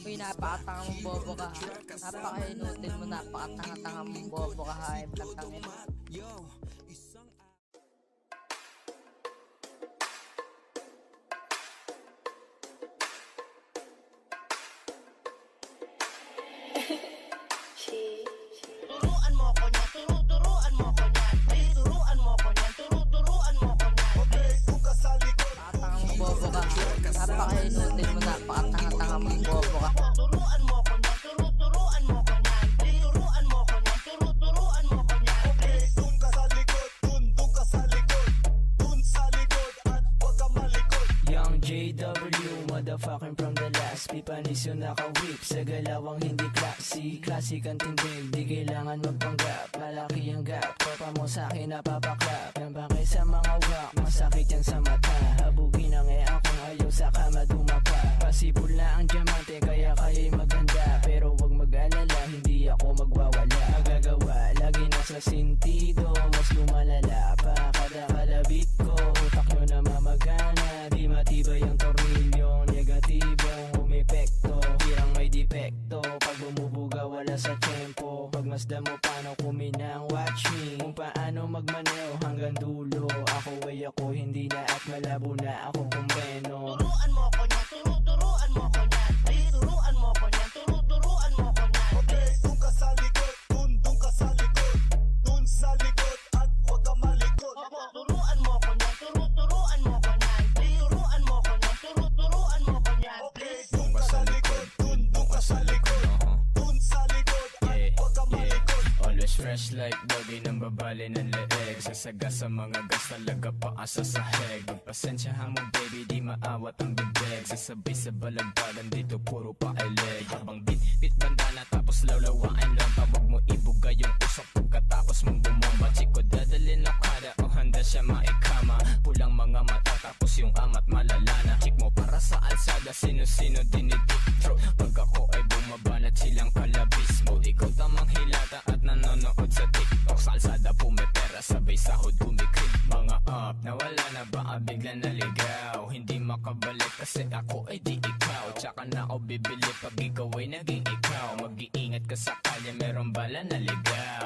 Uy, napakatanga mong bobo ka. Napaka-inutil mo, napakatanga-tanga mong bobo ka, hayop ng tangin. Turuan mo ko niya, turuan mo ko niya. Turuan mo ko niya, turuan mo ko niya. Napakatanga mong bobo ka. Napaka-inutil mo, napakatanga-tanga mong bobo ka. Turuan mo ko niya, turuan mo ko niya. Turuan mo ko niya, turuan mo ko niya. Dun ka sa likod, dun ka sa likod. Dun sa likod at huwag ka malikod. Young JW, motherfucking from the last. Pipanis yung naka-whip sa galawang hindi classy. Classic ang tindig, di kailangan magpanggap. Malaki ang gap, tropa mo sa'kin napapaklap. Yan bakit sa mga wak, masakit yan sa mata. Habugin ang akong ayaw sa kama dumapa. Pasibol na ang diamante, kaya kaya'y maganda. Pero wag mag-alala, hindi ako magwawala. Magagawa, lagi nasa sentido. Mas lumalala pa kada kalabit ko. Utak nyo na mamagana, di matibay ang tornilyo. Negatibong umepekto, hirang may depekto. Pag bumubuga wala sa tempo. Pagmasdan mo paano kuminang, watch me. Kung paano magmaneho hanggang dulo. Ako ay ako, hindi na at malabo na ako kumpeno. Turuan mo ko niya, turuan mo ko niya. Turuan mo ko niya, turuan mo ko niya. Dun ka sa likod, dun ka sa likod. Dun sa likod at huwag ka malikod. Turuan mo ko niya, turuan mo ko niya. Turuan mo ko niya, turuan mo ko niya. Dun ka sa likod, dun ka sa likod. Dun sa likod at huwag ka malikod. Always fresh like doggy nang babali ng leeg. Sasaga sa mga gas talaga paasa sa heg. Magpasensyahan mo baby, di maawat ang bibig. Sasabay sa balagbagan dito puro pa ay leg. Habang bit bandana tapos lawlawain lang. Tawag mo ibuga yung usok pagkatapos mong bumomba. Chiko dadalhin okada o handa siya maikama. Pulang mga mata tapos yung amat malalana. Chick mo para sa alsada, sino-sino dinidictro. Pag ako ay bumabanat silang kalabis mo. Ikaw tamang hilata at nanonood sa TikTok. Sa alsada pumipera, sabay sahod kumikrit. Mga up, nawala na ba bigla naligaw? Hindi makabalik kasi ako ay di ikaw. Tsaka na ako bibili pag ikaw ay naging ikaw. Mag-iingat ka sa kalye, meron bala na ligaw.